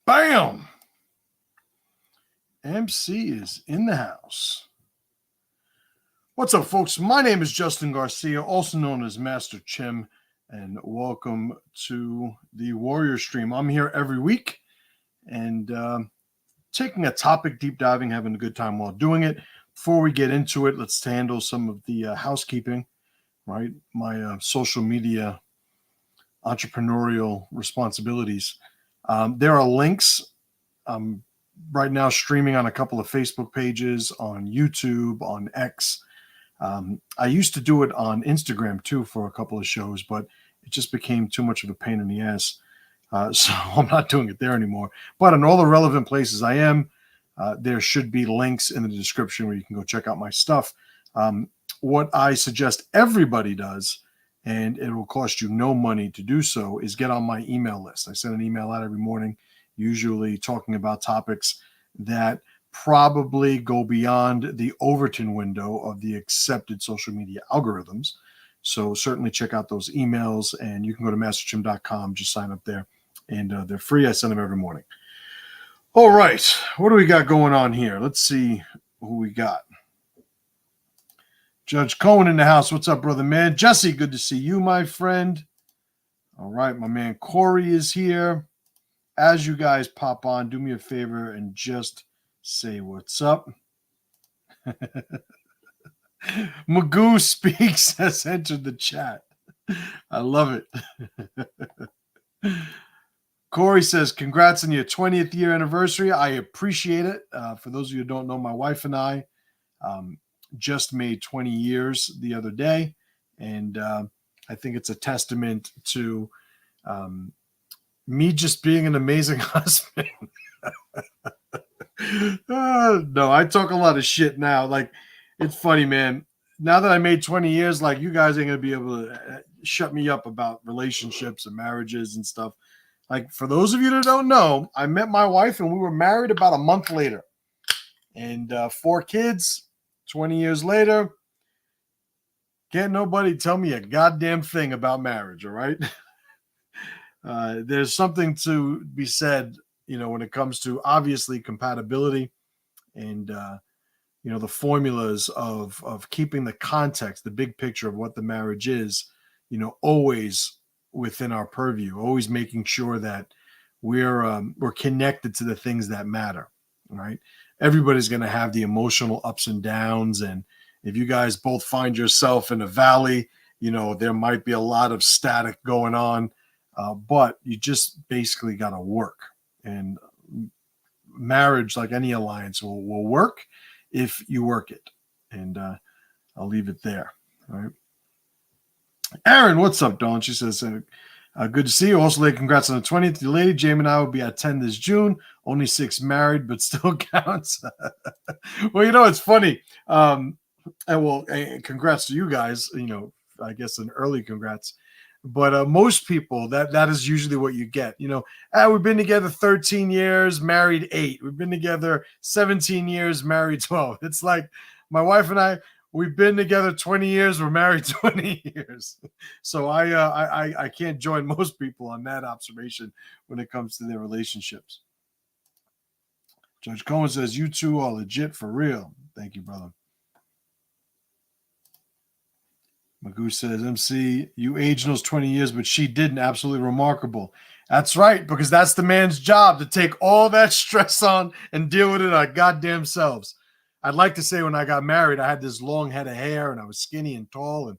Bam! MC is in the house. What's up, folks? My name is Justin Garcia, also known as Master Chim, and welcome to the Warrior Stream. I'm here every week and taking a topic, deep diving, having a good time while doing it. Before we get into it, let's handle some of the housekeeping, right? My social media entrepreneurial responsibilities. There are links. I'm right now streaming on a couple of Facebook pages, on YouTube, on X. I used to do it on Instagram too for a couple of shows, but it just became too much of a pain in the ass. So I'm not doing it there anymore. But in all the relevant places I am, there should be links in the description where you can go check out my stuff. What I suggest everybody does, and it will cost you no money to do so, is get on my email list. I send an email out every morning, usually talking about topics that probably go beyond the Overton window of the accepted social media algorithms. So certainly check out those emails, and you can go to masterchim.com, just sign up there, and they're free. I send them every morning. All right, what do we got going on here? Let's see who we got. Judge Cohen in the house. What's up, brother, man? Jesse, good to see you, my friend. All right, my man Corey is here. As you guys pop on, do me a favor and just say what's up. Magoo Speaks has entered the chat. I love it. Corey says, congrats on your 20th year anniversary. I appreciate it. For those of you who don't know, my wife and I just made 20 years the other day. And I think it's a testament to me just being an amazing husband. No, I talk a lot of shit now. Like, it's funny, man. Now that I made 20 years, like, you guys ain't going to be able to shut me up about relationships and marriages and stuff. Like, for those of you that don't know, I met my wife and we were married about a month later. And 4 kids, 20 years later. Can't nobody tell me a goddamn thing about marriage, all right? There's something to be said, when it comes to, obviously, compatibility and, the formulas of keeping the context, the big picture of what the marriage is, always within our purview, always making sure that we're connected to the things that matter, right? Everybody's going to have the emotional ups and downs. And if you guys both find yourself in a valley, there might be a lot of static going on, but you just basically got to work. And marriage, like any alliance, will work if you work it. And I'll leave it there. All right. Aaron, what's up, Dawn? She says, good to see you. Also, lady, congrats on the 20th. Your lady, Jamie and I will be at 10 this June. Only 6 married, but still counts. Well, it's funny. And congrats to you guys. I guess an early congrats. But most people, that is usually what you get. We've been together 13 years, married 8. We've been together 17 years, married 12. It's like my wife and I, we've been together 20 years, we're married 20 years. So I can't join most people on that observation when it comes to their relationships. Judge Cohen says, you two are legit for real. Thank you, brother. Magoo says, MC, you aged those 20 years, but she didn't. Absolutely remarkable. That's right, because that's the man's job, to take all that stress on and deal with it our goddamn selves. I'd like to say when I got married, I had this long head of hair and I was skinny and tall,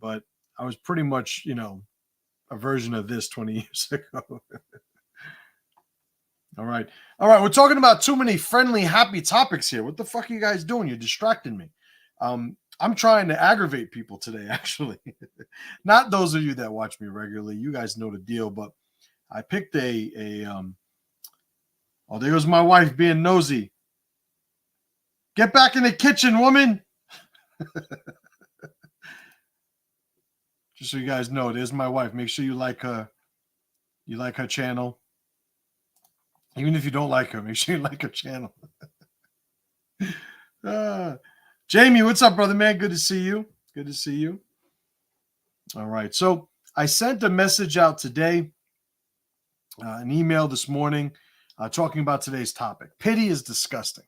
but I was pretty much, a version of this 20 years ago. All right. We're talking about too many friendly, happy topics here. What the fuck are you guys doing? You're distracting me. I'm trying to aggravate people today, actually. Not those of you that watch me regularly. You guys know the deal, but I picked oh, there goes my wife being nosy. Get back in the kitchen, woman. Just so you guys know, there's my wife. Make sure you like her. You like her channel. Even if you don't like her, make sure you like her channel. Jamie, what's up, brother, man? Good to see you. Good to see you. All right. So I sent a message out today, an email this morning talking about today's topic. Pity is disgusting.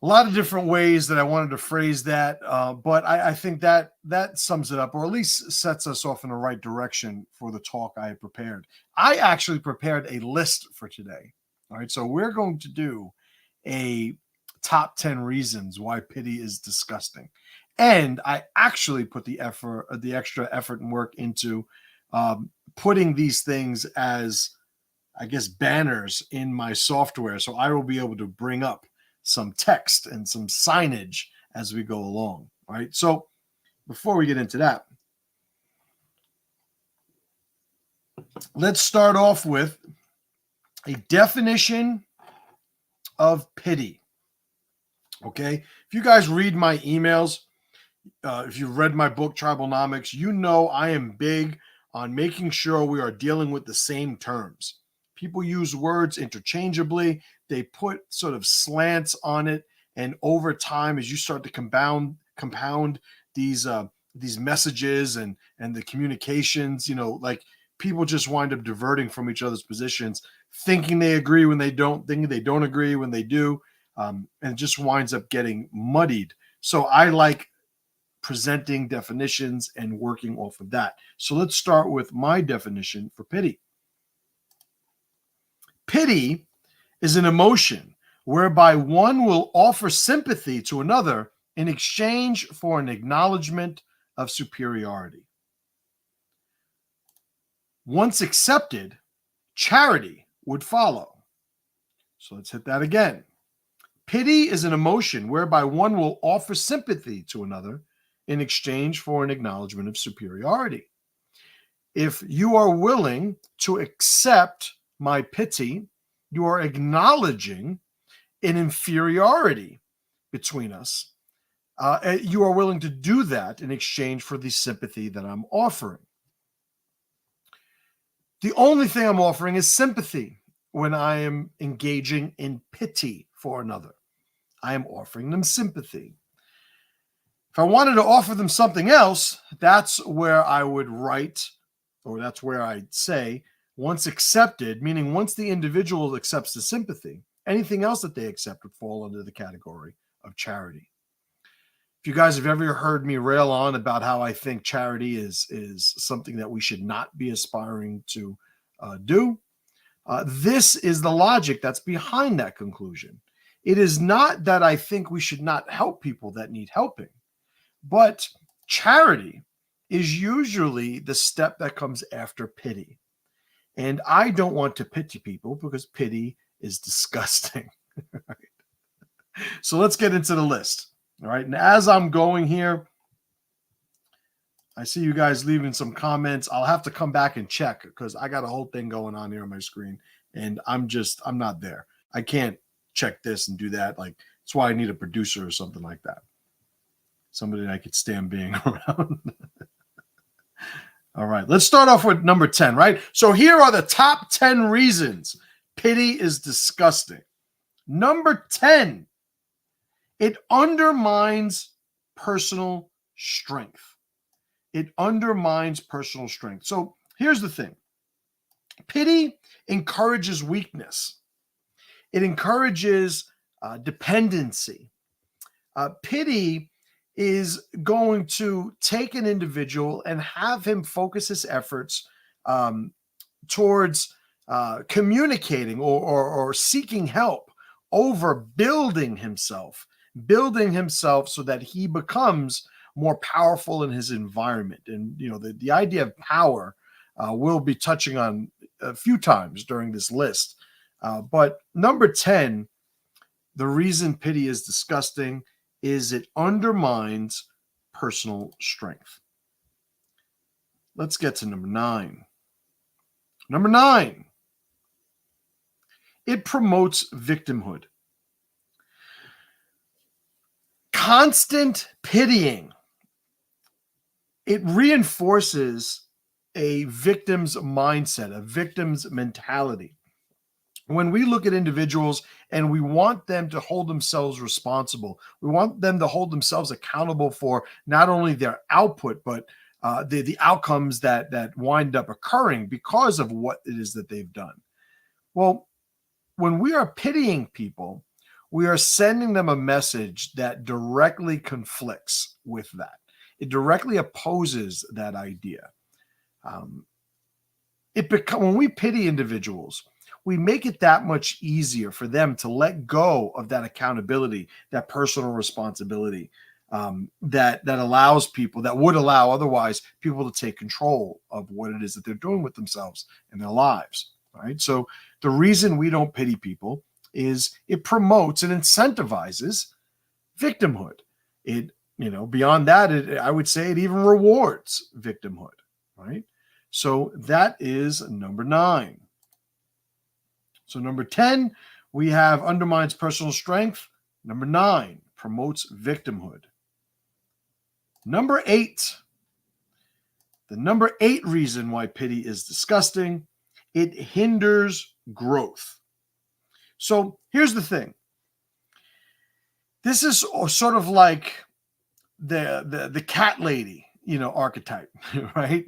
A lot of different ways that I wanted to phrase that, but I think that sums it up, or at least sets us off in the right direction for the talk I had prepared. I actually prepared a list for today. All right, so we're going to do a top 10 reasons why pity is disgusting. And I actually put the extra effort and work into putting these things as, I guess, banners in my software. So I will be able to bring up some text and some signage as we go along. All right. So before we get into that, let's start off with a definition of pity. Okay. If you guys read my emails, if you've read my book, Tribalnomics, you know I am big on making sure we are dealing with the same terms. People use words interchangeably. They put sort of slants on it. And over time, as you start to compound these messages and the communications, like people just wind up diverting from each other's positions, thinking they agree when they don't, thinking they don't agree when they do. And it just winds up getting muddied. So I like presenting definitions and working off of that. So let's start with my definition for pity. Pity is an emotion whereby one will offer sympathy to another in exchange for an acknowledgement of superiority. Once accepted, charity would follow. So let's hit that again. Pity is an emotion whereby one will offer sympathy to another in exchange for an acknowledgement of superiority. If you are willing to accept my pity, you are acknowledging an inferiority between us. You are willing to do that in exchange for the sympathy that I'm offering. The only thing I'm offering is sympathy when I am engaging in pity for another. I am offering them sympathy. If I wanted to offer them something else, that's where I would write, or that's where I'd say, once accepted, meaning once the individual accepts the sympathy, anything else that they accept would fall under the category of charity. If you guys have ever heard me rail on about how I think charity is something that we should not be aspiring to do, this is the logic that's behind that conclusion. It is not that I think we should not help people that need helping, but charity is usually the step that comes after pity. And I don't want to pity people because pity is disgusting. Right? So let's get into the list. All right. And as I'm going here, I see you guys leaving some comments. I'll have to come back and check because I got a whole thing going on here on my screen and I'm not there. I can't check this and do that. Like, that's why I need a producer or something like that. Somebody that I could stand being around. All right, let's start off with number 10, right? So here are the top 10 reasons pity is disgusting. Number 10, it undermines personal strength. It undermines personal strength. So here's the thing. Pity encourages weakness. It encourages dependency. Pity is going to take an individual and have him focus his efforts towards communicating or seeking help over building himself so that he becomes more powerful in his environment. And, the idea of power we'll be touching on a few times during this list. But number 10, the reason pity is disgusting is it undermines personal strength. Let's get to number 9. Number 9, it promotes victimhood. Constant pitying, it reinforces a victim's mindset, a victim's mentality. When we look at individuals and we want them to hold themselves responsible, we want them to hold themselves accountable for not only their output, but the outcomes that wind up occurring because of what it is that they've done. Well, when we are pitying people, we are sending them a message that directly conflicts with that. It directly opposes that idea. Um, when we pity individuals, we make it that much easier for them to let go of that accountability, that personal responsibility, that allows people, that would allow otherwise people to take control of what it is that they're doing with themselves and their lives. Right. So the reason we don't pity people is it promotes and incentivizes victimhood. It, beyond that, I would say it even rewards victimhood. Right. So that is number 9. So number 10, we have undermines personal strength. Number 9, promotes victimhood. Number 8, the number 8 reason why pity is disgusting, it hinders growth. So here's the thing. This is sort of like the cat lady, archetype, right?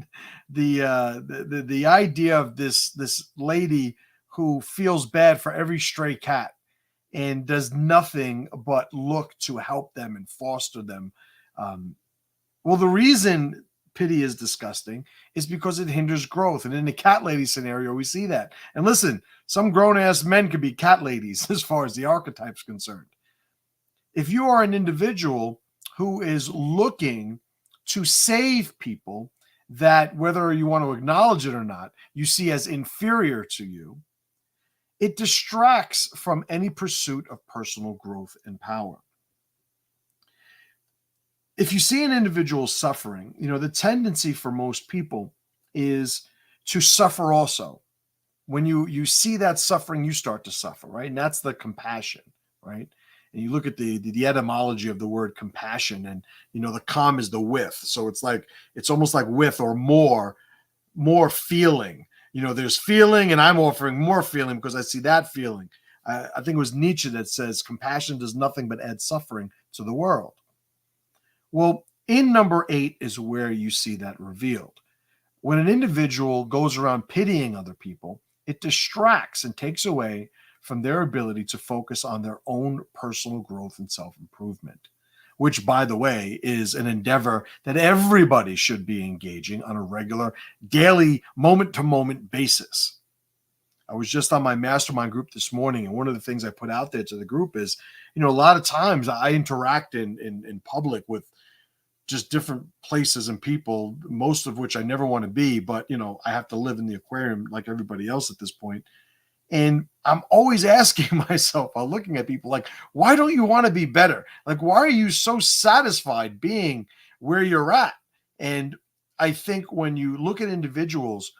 The idea of this lady who feels bad for every stray cat and does nothing but look to help them and foster them. Well, the reason pity is disgusting is because it hinders growth. And in the cat lady scenario, we see that. And listen, some grown-ass men could be cat ladies as far as the archetype's concerned. If you are an individual who is looking to save people that, whether you want to acknowledge it or not, you see as inferior to you, it distracts from any pursuit of personal growth and power. If you see an individual suffering, the tendency for most people is to suffer also. When you see that suffering, you start to suffer, right? And that's the compassion, right? And you look at the etymology of the word compassion, and the com is the with. So it's almost like with or more feeling. There's feeling, and I'm offering more feeling because I see that feeling. I think it was Nietzsche that says compassion does nothing but add suffering to the world. Well, in number 8 is where you see that revealed. When an individual goes around pitying other people, it distracts and takes away from their ability to focus on their own personal growth and self-improvement, which, by the way, is an endeavor that everybody should be engaging on a regular, daily, moment-to-moment basis. I was just on my mastermind group this morning, and one of the things I put out there to the group is, a lot of times I interact in public with just different places and people, most of which I never want to be, but, I have to live in the aquarium like everybody else at this point. And I'm always asking myself, while looking at people, like, why don't you want to be better? Like, why are you so satisfied being where you're at? And I think when you look at individuals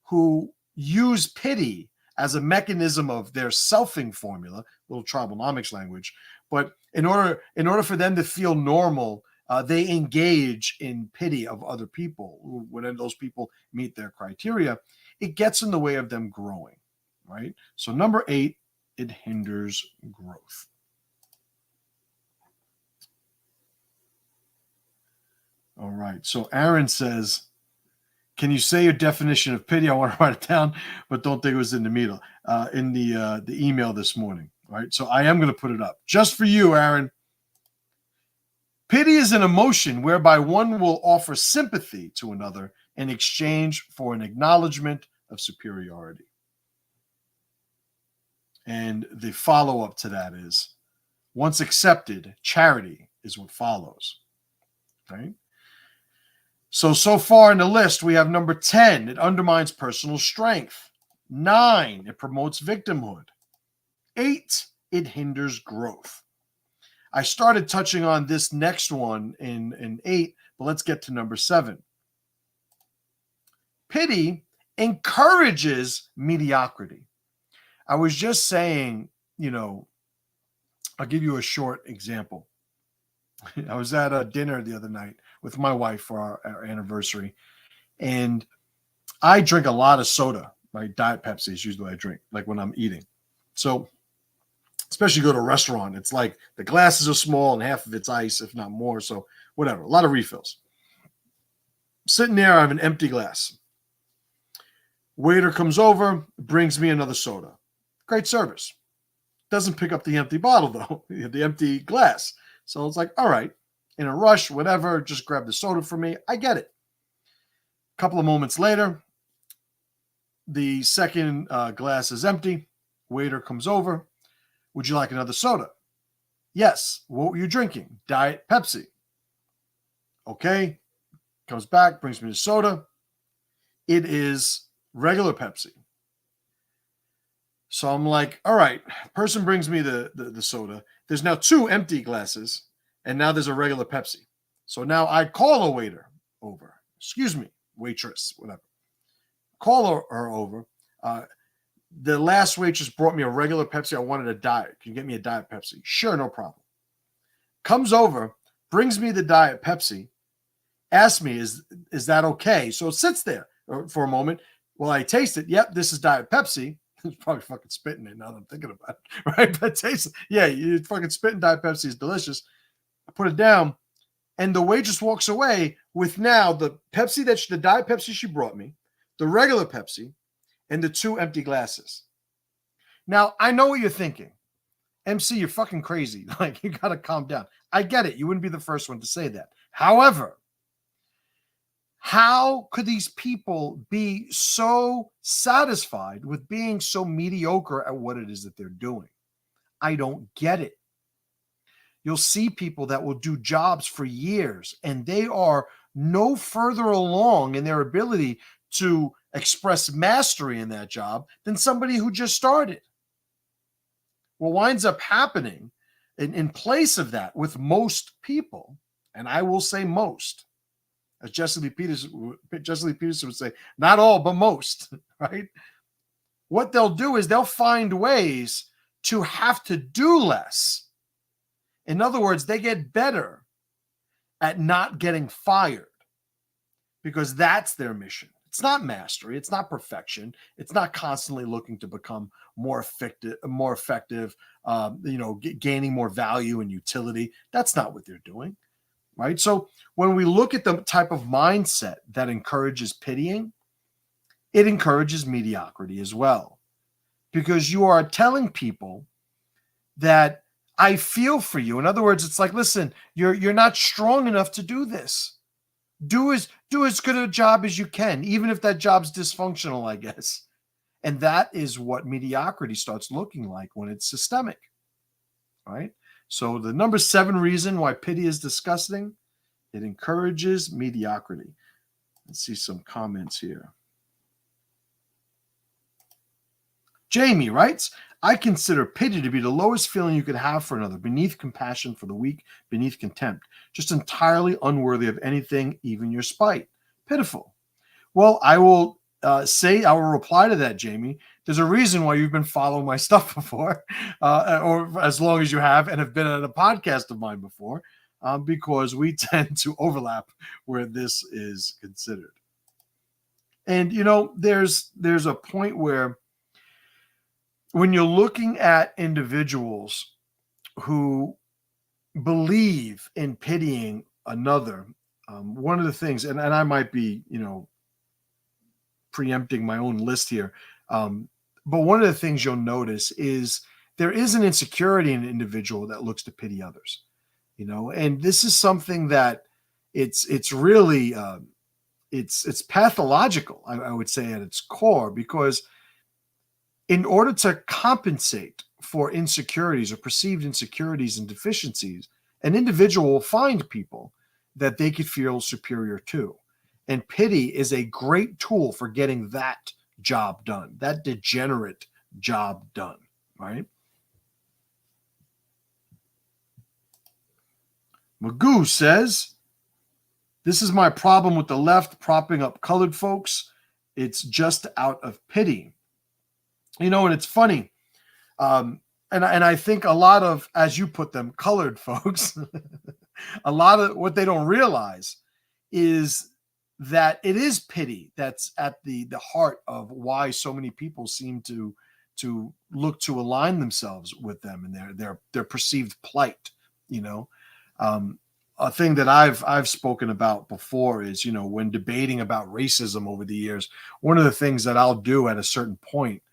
who use pity as a mechanism of their selfing formula, little tribalnomics language, but in order for them to feel normal, they engage in pity of other people. When those people meet their criteria, it gets in the way of them growing. Right? So number 8, it hinders growth. All right. So Aaron says, can you say your definition of pity? I want to write it down, but don't think it was in the email this morning. All right. So I am going to put it up just for you, Aaron. Pity is an emotion whereby one will offer sympathy to another in exchange for an acknowledgement of superiority. And the follow-up to that is, once accepted, charity is what follows. Right? So far in the list, we have number 10, it undermines personal strength. 9, it promotes victimhood. 8, it hinders growth. I started touching on this next one in 8, but let's get to number 7. Pity encourages mediocrity. I was just saying, I'll give you a short example. I was at a dinner the other night with my wife for our anniversary, and I drink a lot of soda. My Diet Pepsi is usually what I drink, like when I'm eating. So, especially go to a restaurant, it's like the glasses are small and half of it's ice, if not more. So, whatever, a lot of refills. Sitting there, I have an empty glass. Waiter comes over, brings me another soda. Great service. Doesn't pick up the empty bottle, though, the empty glass. So it's like, all right, in a rush, whatever, just grab the soda for me. I get it. A couple of moments later, the second glass is empty. Waiter comes over. Would you like another soda? Yes. What were you drinking? Diet Pepsi. Okay. Comes back, brings me the soda. It is regular Pepsi. So I'm like, all right, person brings me the soda. There's now 2 empty glasses, and now there's a regular Pepsi. So now I call a waiter over. Excuse me, waitress, whatever. Call her over. The last waitress brought me a regular Pepsi. I wanted a diet. Can you get me a Diet Pepsi? Sure, no problem. Comes over, brings me the Diet Pepsi, asks me, is that okay? So it sits there for a moment. Well, I taste it. Yep, this is Diet Pepsi. It's probably fucking spitting it now that I'm thinking about it, right? But taste it. Yeah, you fucking spitting Diet Pepsi is delicious. I put it down, and the waitress walks away with now the Pepsi the Diet Pepsi she brought me, the regular Pepsi, and the 2 empty glasses. Now, I know what you're thinking. MC, you're fucking crazy. Like, you got to calm down. I get it. You wouldn't be the first one to say that. However, how could these people be so satisfied with being so mediocre at what it is that they're doing? I don't get it. You'll see people that will do jobs for years, and they are no further along in their ability to express mastery in that job than somebody who just started. What winds up happening in place of that with most people, and I will say most, as Jesse Lee Peterson would say, not all, but most, right? What they'll do is they'll find ways to have to do less. In other words, they get better at not getting fired because that's their mission. It's not mastery. It's not perfection. It's not constantly looking to become more effective, gaining more value and utility. That's not what they're doing. Right. So when we look at the type of mindset that encourages pitying, it encourages mediocrity as well, because you are telling people that I feel for you. In other words, it's like, listen, you're not strong enough to do this. Do as good a job as you can, even if that job's dysfunctional, I guess. And that is what mediocrity starts looking like when it's systemic. Right. So the number 7 reason why pity is disgusting, it encourages mediocrity. Let's see some comments here. Jamie writes, I consider pity to be the lowest feeling you could have for another, beneath compassion for the weak, beneath contempt, just entirely unworthy of anything, even your spite. Pitiful. Well, I will reply to that, Jamie. There's a reason why you've been following my stuff before, or as long as you have, and have been on a podcast of mine before, because we tend to overlap where this is considered. And, there's a point where when you're looking at individuals who believe in pitying another, one of the things, and I might be, preempting my own list here, but one of the things you'll notice is there is an insecurity in an individual that looks to pity others, and this is something that it's really it's pathological, I would say, at its core, because in order to compensate for insecurities or perceived insecurities and deficiencies, an individual will find people that they could feel superior to. And pity is a great tool for getting that job done, that degenerate job done, right? Magoo says, this is my problem with the left propping up colored folks. It's just out of pity. And it's funny. And I think a lot of, as you put them, colored folks, a lot of what they don't realize is that it is pity that's at the heart of why so many people seem to look to align themselves with them and their perceived plight. A thing that I've spoken about before is, when debating about racism over the years, one of the things that I'll do at a certain point,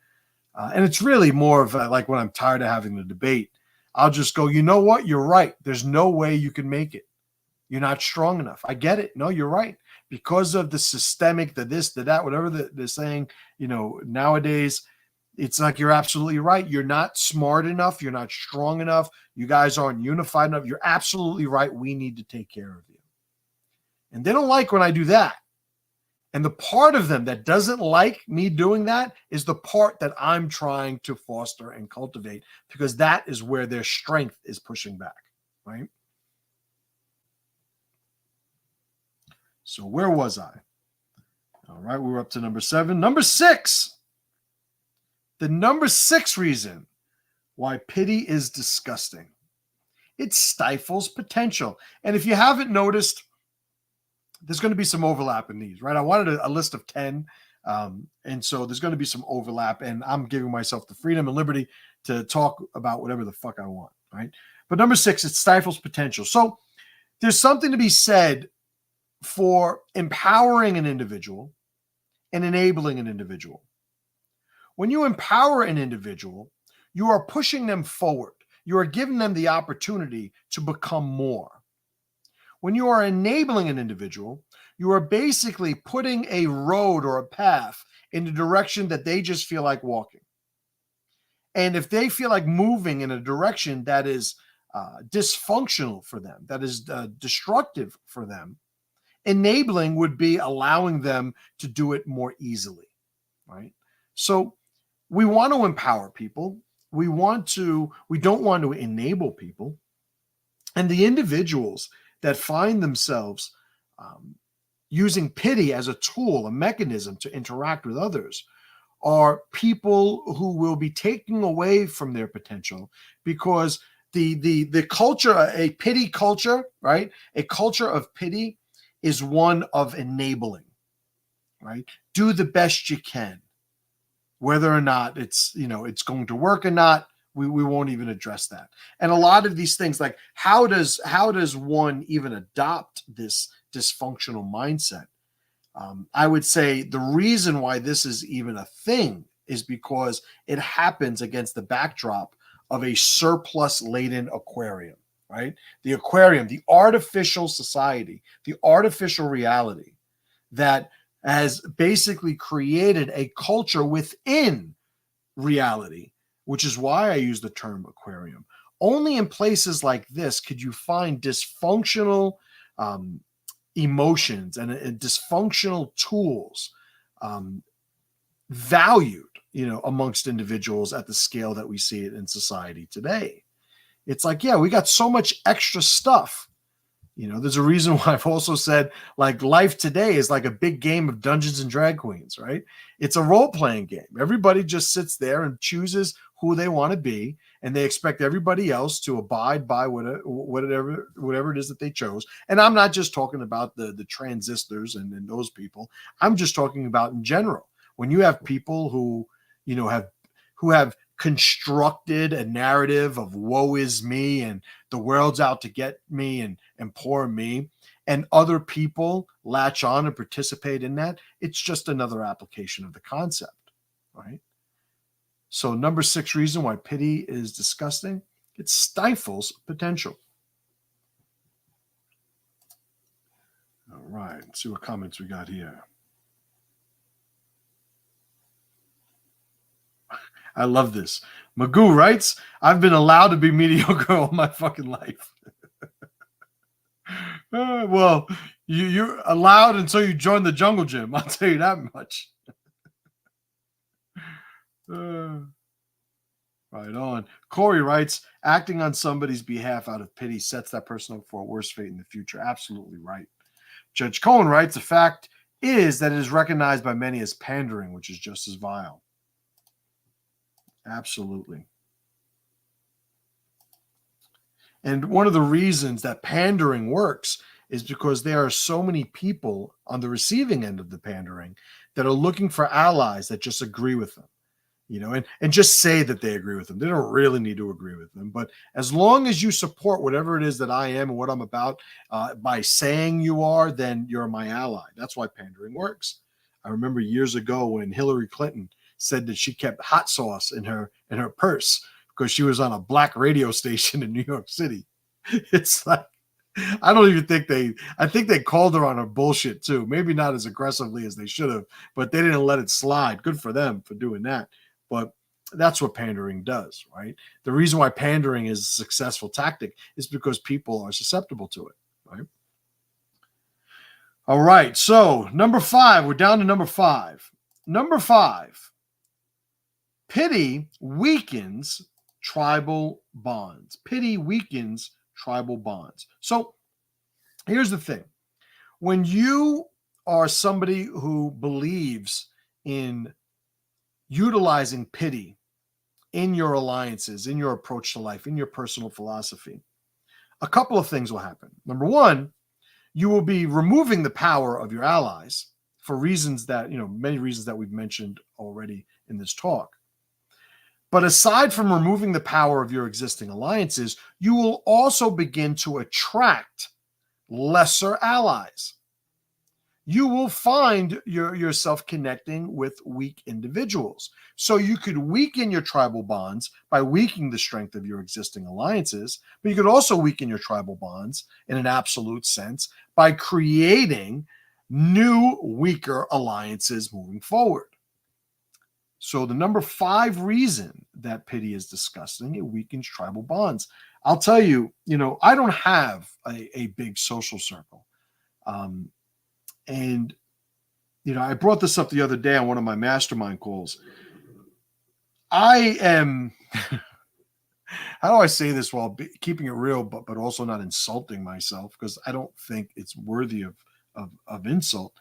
And it's really more of like when I'm tired of having the debate, I'll just go, you know what? You're right. There's no way you can make it. You're not strong enough. I get it. No, you're right. Because of the systemic, the this, the that, whatever they're saying, nowadays, it's like you're absolutely right. You're not smart enough. You're not strong enough. You guys aren't unified enough. You're absolutely right. We need to take care of you. And they don't like when I do that. And the part of them that doesn't like me doing that is the part that I'm trying to foster and cultivate, because that is where their strength is pushing back, right? So where was I? All right, we're up to number 7. Number 6. The number 6 reason why pity is disgusting. It stifles potential. And if you haven't noticed, there's going to be some overlap in these, right? I wanted a list of 10. And so there's going to be some overlap, and I'm giving myself the freedom and liberty to talk about whatever the fuck I want, right? But number 6, it stifles potential. So there's something to be said for empowering an individual and enabling an individual. When you empower an individual, you are pushing them forward. You are giving them the opportunity to become more. When you are enabling an individual, you are basically putting a road or a path in the direction that they just feel like walking. And if they feel like moving in a direction that is dysfunctional for them, that is destructive for them, enabling would be allowing them to do it more easily, right? So we want to empower people. We don't want to enable people. And the individuals that find themselves using pity as a tool, a mechanism to interact with others, are people who will be taking away from their potential, because the culture, a pity culture, right? A culture of pity is one of enabling, right? Do the best you can. Whether or not it's going to work or not, we won't even address that. And a lot of these things, like how does one even adopt this dysfunctional mindset? I would say the reason why this is even a thing is because it happens against the backdrop of a surplus laden aquarium, right? The aquarium, the artificial society, the artificial reality that has basically created a culture within reality, which is why I use the term aquarium. Only in places like this could you find dysfunctional emotions and dysfunctional tools valued, amongst individuals at the scale that we see it in society today. It's like, yeah, we got so much extra stuff. There's a reason why I've also said, like, life today is like a big game of Dungeons and Drag Queens, right? It's a role-playing game. Everybody just sits there and chooses who they want to be, and they expect everybody else to abide by whatever it is that they chose. And I'm not just talking about the transistors and those people. I'm just talking about in general. When you have people who have constructed a narrative of woe is me and the world's out to get me and poor me, and other people latch on and participate in that, it's just another application of the concept, right? So number 6 reason why pity is disgusting, it stifles potential. All right, let's see what comments we got here. I love this. Magoo writes, I've been allowed to be mediocre all my fucking life. Well, you're allowed until you join the jungle gym. I'll tell you that much. Right on. Corey writes, acting on somebody's behalf out of pity sets that person up for a worse fate in the future. Absolutely right. Judge Cohen writes, the fact is that it is recognized by many as pandering, which is just as vile. Absolutely. And one of the reasons that pandering works is because there are so many people on the receiving end of the pandering that are looking for allies that just agree with them, and just say that they agree with them. They don't really need to agree with them. But as long as you support whatever it is that I am and what I'm about by saying you are, then you're my ally. That's why pandering works. I remember years ago when Hillary Clinton said that she kept hot sauce in her purse because she was on a black radio station in New York City. It's like, I don't even think I think they called her on her bullshit too. Maybe not as aggressively as they should have, but they didn't let it slide. Good for them for doing that. But that's what pandering does, right? The reason why pandering is a successful tactic is because people are susceptible to it, right? All right. So number 5, we're down to number 5. Number 5, pity weakens tribal bonds. Pity weakens tribal bonds. So here's the thing. When you are somebody who believes in utilizing pity in your alliances, in your approach to life, in your personal philosophy, a couple of things will happen. Number 1, you will be removing the power of your allies for reasons that, many reasons that we've mentioned already in this talk. But aside from removing the power of your existing alliances, you will also begin to attract lesser allies. You will find yourself connecting with weak individuals. So you could weaken your tribal bonds by weakening the strength of your existing alliances, but you could also weaken your tribal bonds in an absolute sense by creating new, weaker alliances moving forward. So the number 5 reason that pity is disgusting, it weakens tribal bonds. I'll tell you, I don't have a big social circle. And, I brought this up the other day on one of my mastermind calls. I am, how do I say this while keeping it real, but also not insulting myself, because I don't think it's worthy of insult.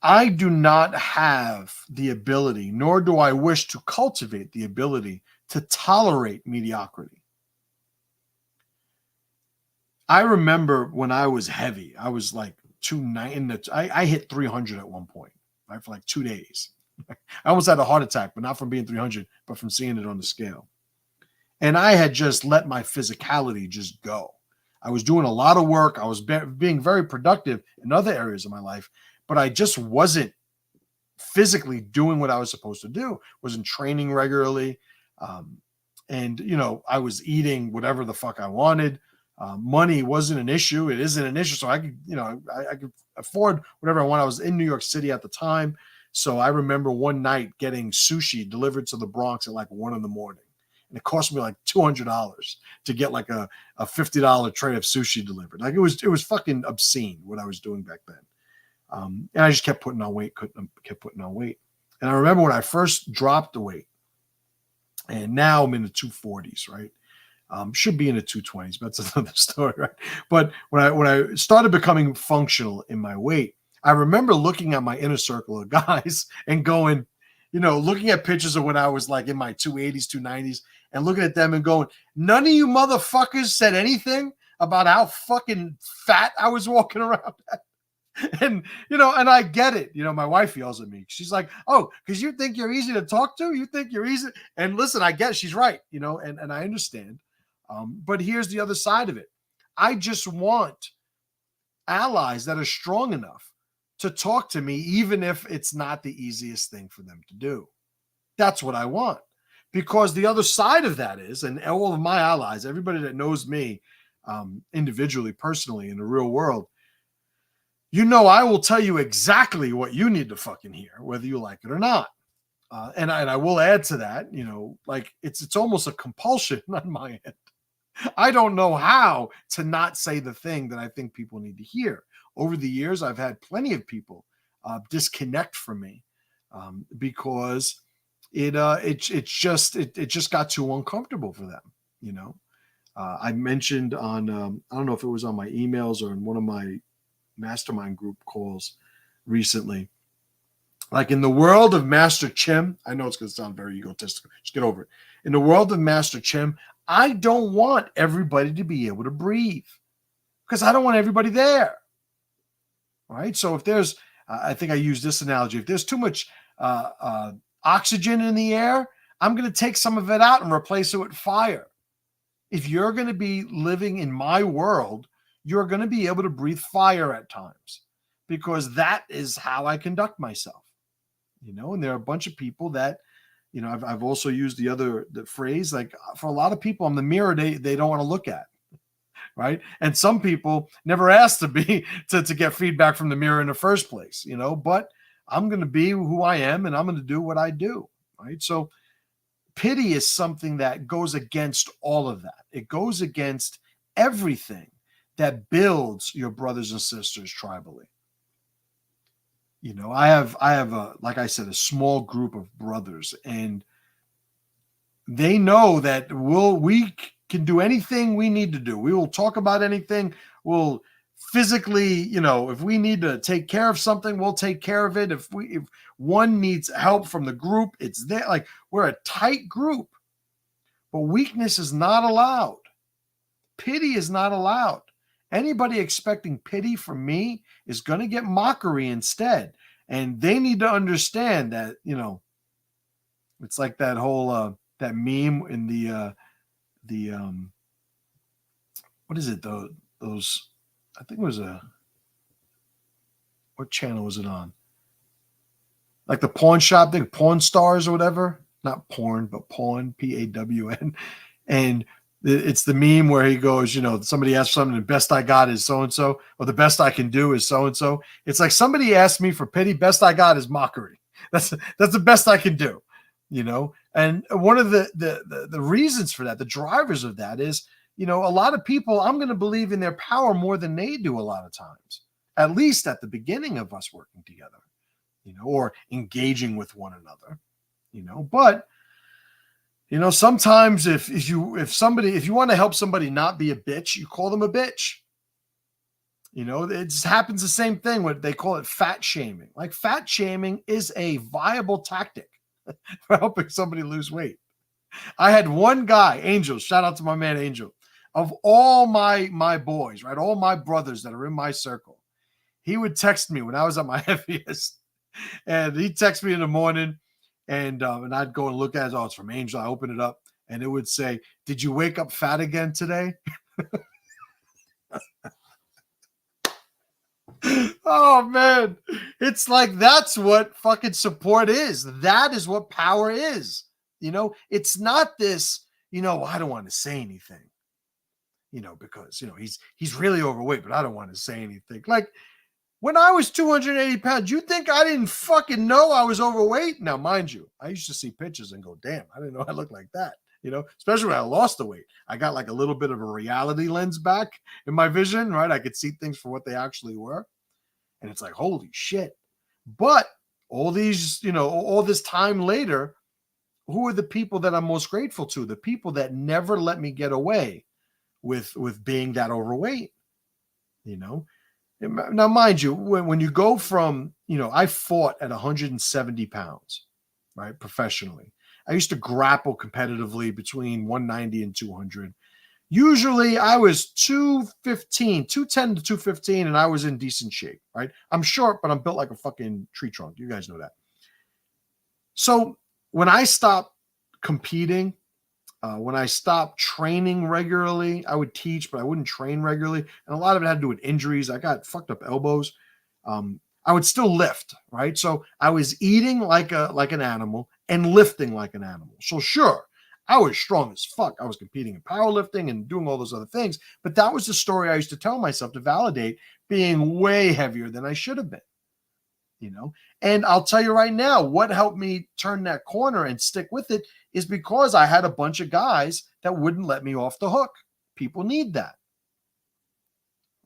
I do not have the ability, nor do I wish to cultivate the ability to tolerate mediocrity. I remember when I was heavy, I was like 290. I hit 300 at one point, right, for like 2 days. I almost had a heart attack, but not from being 300, but from seeing it on the scale. And I had just let my physicality just go. I was doing a lot of work. I was being very productive in other areas of my life, but I just wasn't physically doing what I was supposed to do. Wasn't training regularly. And, I was eating whatever the fuck I wanted. Money wasn't an issue. It isn't an issue. So I could, I could afford whatever I want. I was in New York City at the time. So I remember one night getting sushi delivered to the Bronx at like 1 a.m. And it cost me like $200 to get like a $50 tray of sushi delivered. Like it was fucking obscene what I was doing back then. And I just kept putting on weight, kept putting on weight. And I remember when I first dropped the weight, and now I'm in the 240s, right? Should be in the 220s, but that's another story, right? But when I started becoming functional in my weight, I remember looking at my inner circle of guys and going, looking at pictures of when I was like in my 280s, 290s, and looking at them and going, none of you motherfuckers said anything about how fucking fat I was walking around at. And, and I get it. My wife yells at me. She's like, oh, because you think you're easy to talk to? You think you're easy? And listen, I get she's right, and I understand. But here's the other side of it. I just want allies that are strong enough to talk to me, even if it's not the easiest thing for them to do. That's what I want. Because the other side of that is, and all of my allies, everybody that knows me individually, personally, in the real world, I will tell you exactly what you need to fucking hear, whether you like it or not. And I will add to that, like it's almost a compulsion on my end. I don't know how to not say the thing that I think people need to hear. Over the years, I've had plenty of people disconnect from me because it just got too uncomfortable for them. I mentioned on I don't know if it was on my emails or in one of my mastermind group calls recently. Like in the world of Master Chim, I know it's going to sound very egotistical. Just get over it. In the world of Master Chim, I don't want everybody to be able to breathe because I don't want everybody there. All right. So if there's, I think I use this analogy. If there's too much oxygen in the air, I'm going to take some of it out and replace it with fire. If you're going to be living in my world, you're going to be able to breathe fire at times because that is how I conduct myself. And there are a bunch of people that, I've also used the phrase, like, for a lot of people, I'm the mirror they don't want to look at. Right. And some people never asked to get feedback from the mirror in the first place, but I'm going to be who I am and I'm going to do what I do. Right. So pity is something that goes against all of that. It goes against everything that builds your brothers and sisters tribally. I have like I said, a small group of brothers, and they know that we can do anything we need to do. We will talk about anything. We'll physically, if we need to take care of something, we'll take care of it. If one needs help from the group, it's there. Like, we're a tight group, but weakness is not allowed. Pity is not allowed. Anybody expecting pity from me is going to get mockery instead. And they need to understand that, it's like that whole, that meme in the what is it, those, I think it was what channel was it on? Like the pawn shop thing, Pawn Stars or whatever. Not porn, but pawn, Pawn. And it's the meme where he goes, somebody asks something, the best I got is so-and-so, or the best I can do is so-and-so. It's like, somebody asked me for pity, best I got is mockery. That's the best I can do, And one of the reasons for that, the drivers of that is, a lot of people, I'm going to believe in their power more than they do a lot of times, at least at the beginning of us working together, or engaging with one another, but sometimes if you want to help somebody not be a bitch, you call them a bitch. It just happens the same thing. What they call it, fat shaming. Like, fat shaming is a viable tactic for helping somebody lose weight. I had one guy, Angel, shout out to my man Angel, of all my boys, right? All my brothers that are in my circle. He would text me when I was at my heaviest, and he'd text me in the morning, and I'd go and look at it. Oh, it's from Angel. I open it up, and it would say, "Did you wake up fat again today?" Oh, man. It's like, that's what fucking support is. That is what power is. It's not this, I don't want to say anything, because, he's really overweight, but I don't want to say anything. Like, when I was 280 pounds, you think I didn't fucking know I was overweight? Now, mind you, I used to see pictures and go, damn, I didn't know I looked like that. Especially when I lost the weight. I got like a little bit of a reality lens back in my vision, right? I could see things for what they actually were. And it's like, holy shit. But all these, all this time later, who are the people that I'm most grateful to? The people that never let me get away with being that overweight, Now, mind you, when you go from, I fought at 170 pounds, right? Professionally. I used to grapple competitively between 190 and 200. Usually I was 210 to 215, and I was in decent shape, right? I'm short, but I'm built like a fucking tree trunk. You guys know that. So when I stopped competing, when I stopped training regularly, I would teach, but I wouldn't train regularly. And a lot of it had to do with injuries. I got fucked up elbows. I would still lift, right? So I was eating like an animal and lifting like an animal. So sure, I was strong as fuck. I was competing in powerlifting and doing all those other things. But that was the story I used to tell myself to validate being way heavier than I should have been. And I'll tell you right now, what helped me turn that corner and stick with it is because I had a bunch of guys that wouldn't let me off the hook. People need that.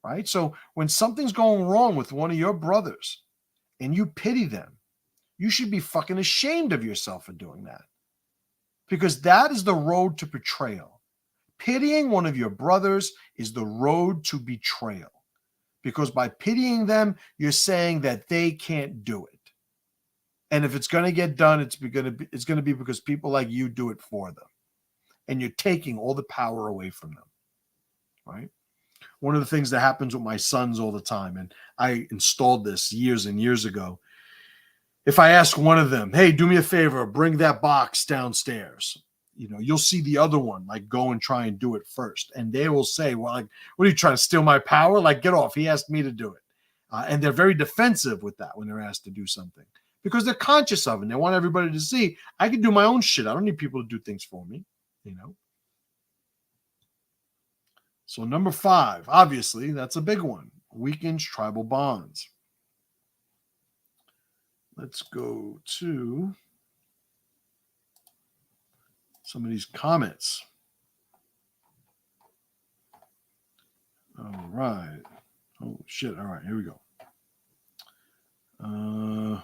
Right? So when something's going wrong with one of your brothers and you pity them, you should be fucking ashamed of yourself for doing that. Because that is the road to betrayal. Pitying one of your brothers is the road to betrayal. Because by pitying them, you're saying that they can't do it. And if it's going to get done, it's going to be because people like you do it for them. And you're taking all the power away from them. Right? One of the things that happens with my sons all the time, and I installed this years and years ago. If I ask one of them, hey, do me a favor, bring that box downstairs, you'll see the other one like go and try and do it first. And they will say, well, like, what are you trying to steal my power? Like, get off. He asked me to do it. And they're very defensive with that when they're asked to do something. because they're conscious of it. And they want everybody to see I can do my own shit. I don't need people to do things for me, you know. So number 5, obviously, that's a big one. Weakens tribal bonds. Let's go to some of these comments. All right. Oh, shit. All right. Here we go.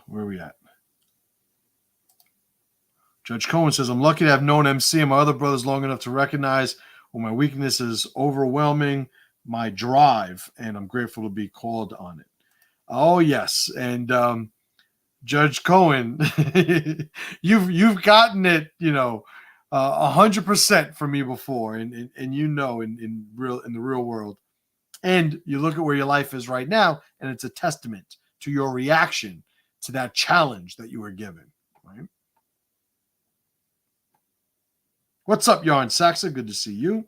Where are we at? Judge Cohen says, I'm lucky to have known MC and my other brothers long enough to recognize when my weakness is overwhelming my drive, and I'm grateful to be called on it. Oh, yes. And Judge Cohen, you've gotten it, 100% from me before, and in the real world. And you look at where your life is right now, and it's a testament to your reaction to that challenge that you were given, right? What's up, Yarn Saxa? Good to see you.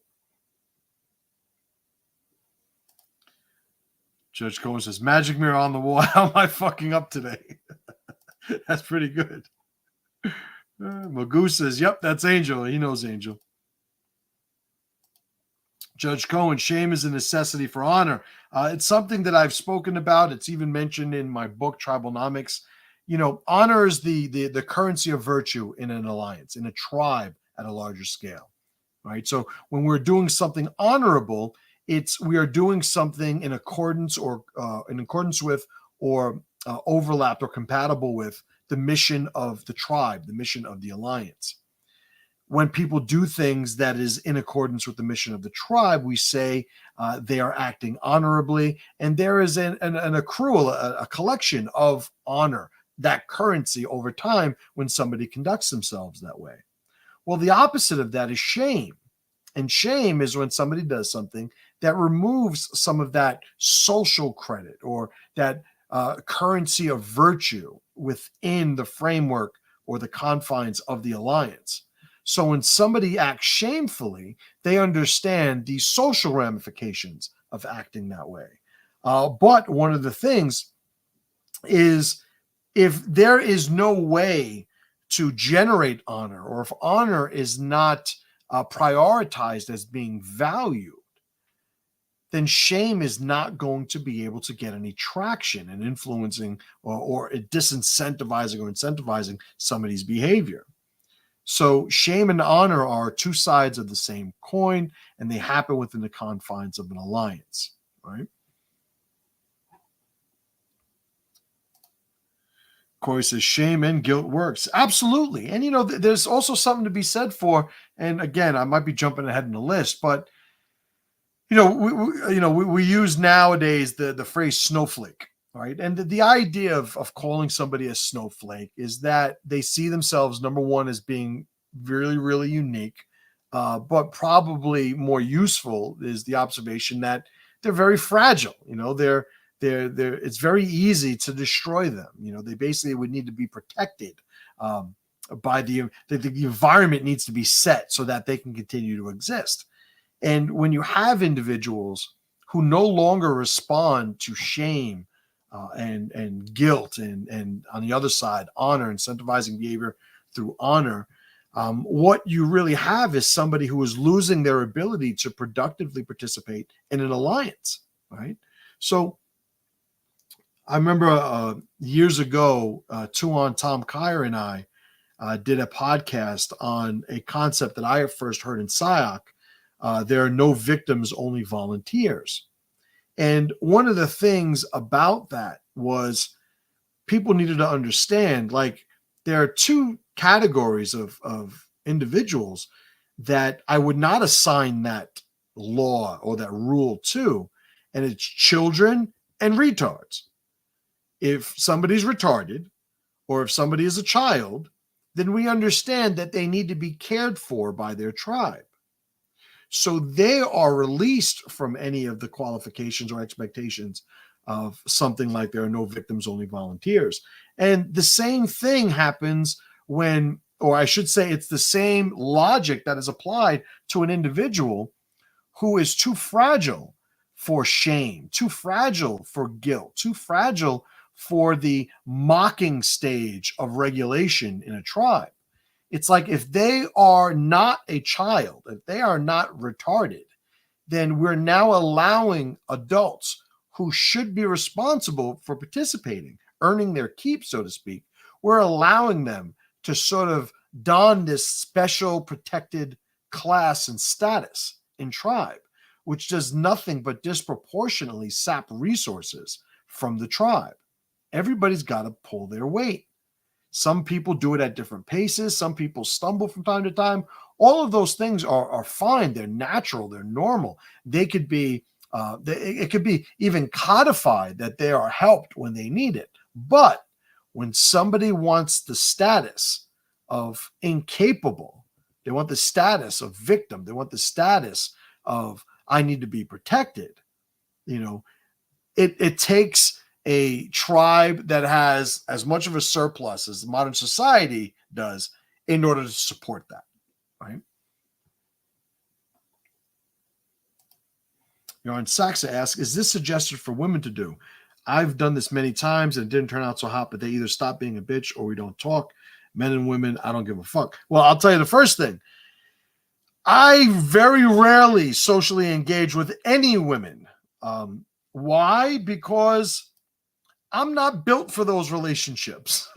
Judge Cohen says, magic mirror on the wall. How am I fucking up today? That's pretty good. Magoo says, yep, that's Angel. He knows Angel. Judge Cohen, shame is a necessity for honor. It's something that I've spoken about. It's even mentioned in my book, TRIBALNOMICS. Honor is the currency of virtue in an alliance, in a tribe at a larger scale, right? So when we're doing something honorable, we are doing something in accordance with or overlapped or compatible with the mission of the tribe, the mission of the alliance. When people do things that is in accordance with the mission of the tribe, we say they are acting honorably, and there is an accrual, a collection of honor, that currency over time when somebody conducts themselves that way. Well, the opposite of that is shame. And shame is when somebody does something that removes some of that social credit or that currency of virtue within the framework or the confines of the alliance. So when somebody acts shamefully, they understand the social ramifications of acting that way. But one of the things is, if there is no way to generate honor, or if honor is not prioritized as being valued, then shame is not going to be able to get any traction in influencing or disincentivizing or incentivizing somebody's behavior. So shame and honor are two sides of the same coin, and they happen within the confines of an alliance, right? Corey says shame and guilt works. Absolutely. And, there's also something to be said for, and again, I might be jumping ahead in the list, but, we use nowadays the phrase snowflake, right? And the idea of calling somebody a snowflake is that they see themselves, number one, as being really, really unique, but probably more useful is the observation that they're very fragile. It's very easy to destroy them. They basically would need to be protected by the environment needs to be set so that they can continue to exist. And when you have individuals who no longer respond to shame and guilt and on the other side, honor, incentivizing behavior through honor, what you really have is somebody who is losing their ability to productively participate in an alliance, right? So I remember years ago, Tom Kyer and I did a podcast on a concept that I first heard in SIOC. There are no victims, only volunteers. And one of the things about that was people needed to understand, like, there are two categories of individuals that I would not assign that law or that rule to, and it's children and retards. If somebody's retarded or if somebody is a child, then we understand that they need to be cared for by their tribe. So they are released from any of the qualifications or expectations of something like there are no victims, only volunteers. And the same thing happens when, or I should say, it's the same logic that is applied to an individual who is too fragile for shame, too fragile for guilt, too fragile for the mocking stage of regulation in a tribe. It's like if they are not a child, if they are not retarded, then we're now allowing adults who should be responsible for participating, earning their keep, so to speak, we're allowing them to sort of don this special protected class and status in tribe, which does nothing but disproportionately sap resources from the tribe. Everybody's got to pull their weight. Some people do it at different paces. Some people stumble from time to time. All of those things are fine. They're natural. They're normal. They could be, it could be even codified that they are helped when they need it. But when somebody wants the status of incapable, they want the status of victim, they want the status of I need to be protected, it takes a tribe that has as much of a surplus as modern society does in order to support that, right? And Saxa asks, is this suggested for women to do? I've done this many times and it didn't turn out so hot, but they either stop being a bitch or we don't talk. Men and women, I don't give a fuck. Well, I'll tell you the first thing. I very rarely socially engage with any women. Why? Because I'm not built for those relationships.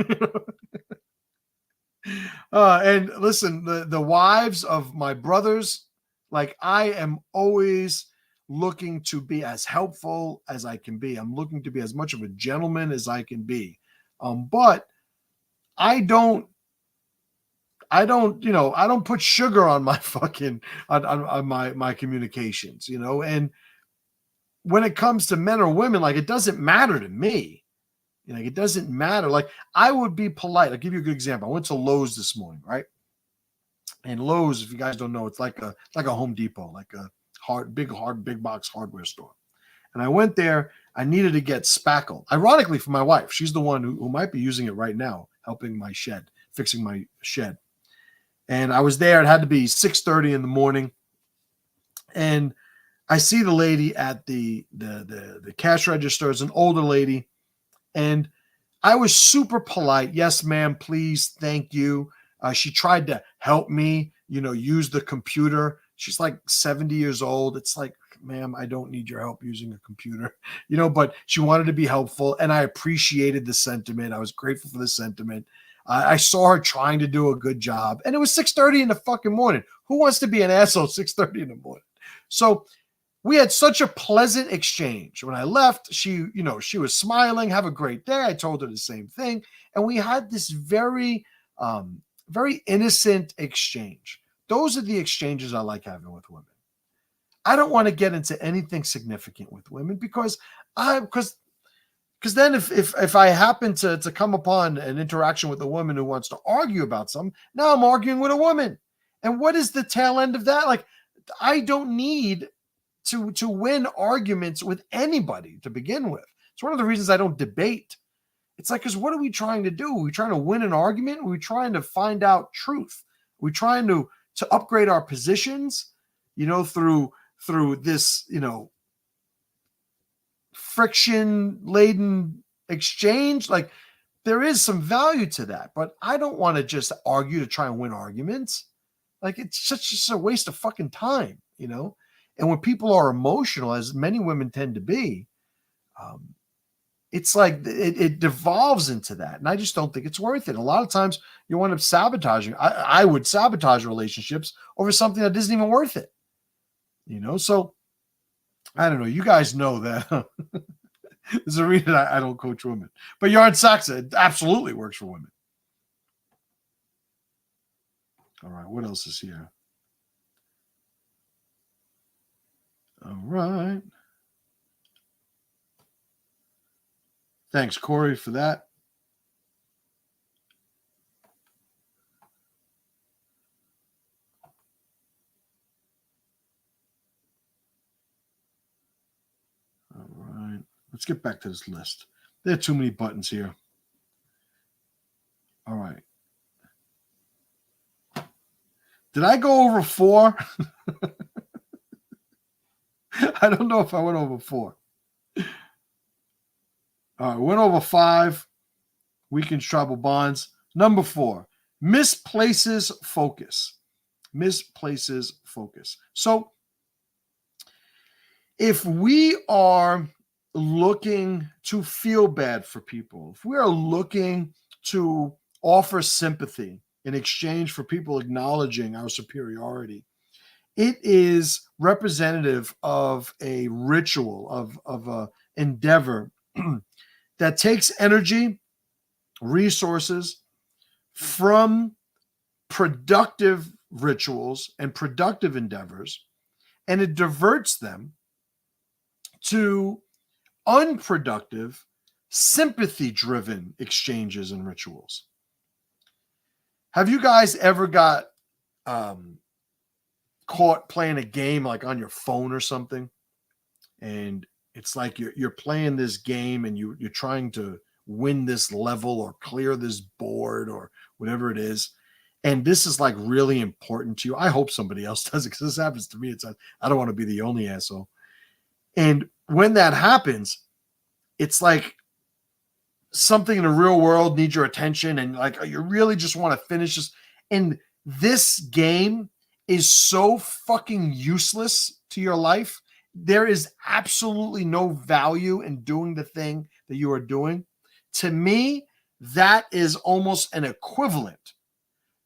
And listen, the wives of my brothers, like I am always looking to be as helpful as I can be. I'm looking to be as much of a gentleman as I can be. But I don't put sugar on my fucking, on my communications, and when it comes to men or women, like it doesn't matter to me. Like it doesn't matter. Like I would be polite. I'll give you a good example. I went to Lowe's this morning, right? And Lowe's, if you guys don't know, it's like a Home Depot, like a big box hardware store. And I went there. I needed to get spackle. Ironically, for my wife, she's the one who might be using it right now, helping my shed, fixing my shed. And I was there. It had to be 6:30 in the morning. And I see the lady at the cash register. It's an older lady. And I was super polite. Yes, ma'am, please. Thank you. She tried to help me, use the computer. She's like 70 years old. It's like, ma'am, I don't need your help using a computer, but she wanted to be helpful. And I appreciated the sentiment. I was grateful for the sentiment. I saw her trying to do a good job. And it was 6:30 in the fucking morning. Who wants to be an asshole 6:30 in the morning? So we had such a pleasant exchange. When I left, she was smiling, have a great day. I told her the same thing. And we had this very, very innocent exchange. Those are the exchanges I like having with women. I don't want to get into anything significant with women because then if I happen to come upon an interaction with a woman who wants to argue about something, now I'm arguing with a woman. And what is the tail end of that? Like, I don't need to win arguments with anybody to begin with. It's one of the reasons I don't debate. It's like, because what are we trying to do? Are we trying to win an argument? Are we trying to find out truth? Are we trying to upgrade our positions, through this, friction-laden exchange? Like, there is some value to that, but I don't want to just argue to try and win arguments. Like, it's just a waste of fucking time, And when people are emotional, as many women tend to be, it's like it devolves into that. And I just don't think it's worth it. A lot of times you wind up sabotaging. I would sabotage relationships over something that isn't even worth it. So I don't know. You guys know that there's a reason I don't coach women. But Yarn Saxa, it absolutely works for women. All right, what else is here? All right. Thanks, Corey, for that. All right. Let's get back to this list. There are too many buttons here. All right. Did I go over 4? I don't know if I went over 4. All right, went over 5 weekends tribal bonds. Number 4, misplaces focus. Misplaces focus. So if we are looking to feel bad for people, if we are looking to offer sympathy in exchange for people acknowledging our superiority, it is representative of a ritual, of a endeavor that takes energy, resources from productive rituals and productive endeavors, and it diverts them to unproductive, sympathy-driven exchanges and rituals. Have you guys ever got caught playing a game like on your phone or something, and it's like you're playing this game and you're trying to win this level or clear this board or whatever it is, and this is like really important to you? I hope somebody else does it, because this happens to me. I don't want to be the only asshole. And when that happens, it's like something in the real world needs your attention, and like you really just want to finish this. And this game is so fucking useless to your life. There is absolutely no value in doing the thing that you are doing. To me, that is almost an equivalent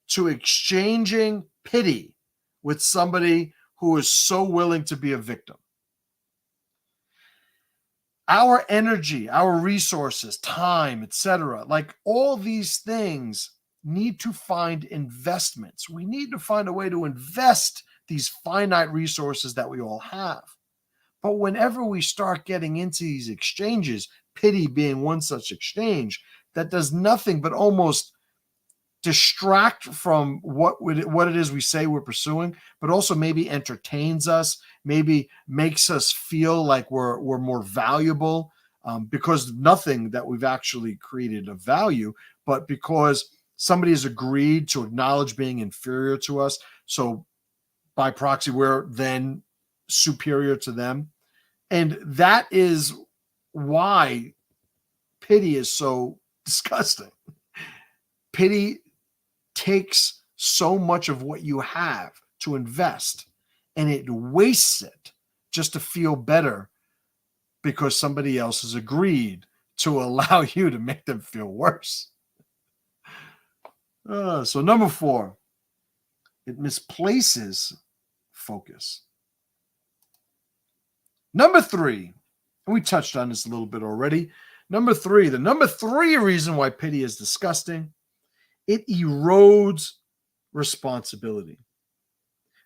to exchanging pity with somebody who is so willing to be a victim. Our energy, our resources, time, etc., like all these things need to find investments. We need to find a way to invest these finite resources that we all have. But whenever we start getting into these exchanges, pity being one such exchange, that does nothing but almost distract from what it is we say we're pursuing, but also maybe entertains us, maybe makes us feel like we're more valuable, because nothing that we've actually created of value, but because somebody has agreed to acknowledge being inferior to us. So by proxy, we're then superior to them. And that is why pity is so disgusting. Pity takes so much of what you have to invest, and it wastes it just to feel better because somebody else has agreed to allow you to make them feel worse. So number 4, it misplaces focus. Number 3, and we touched on this a little bit already. The number three reason why pity is disgusting: it erodes responsibility.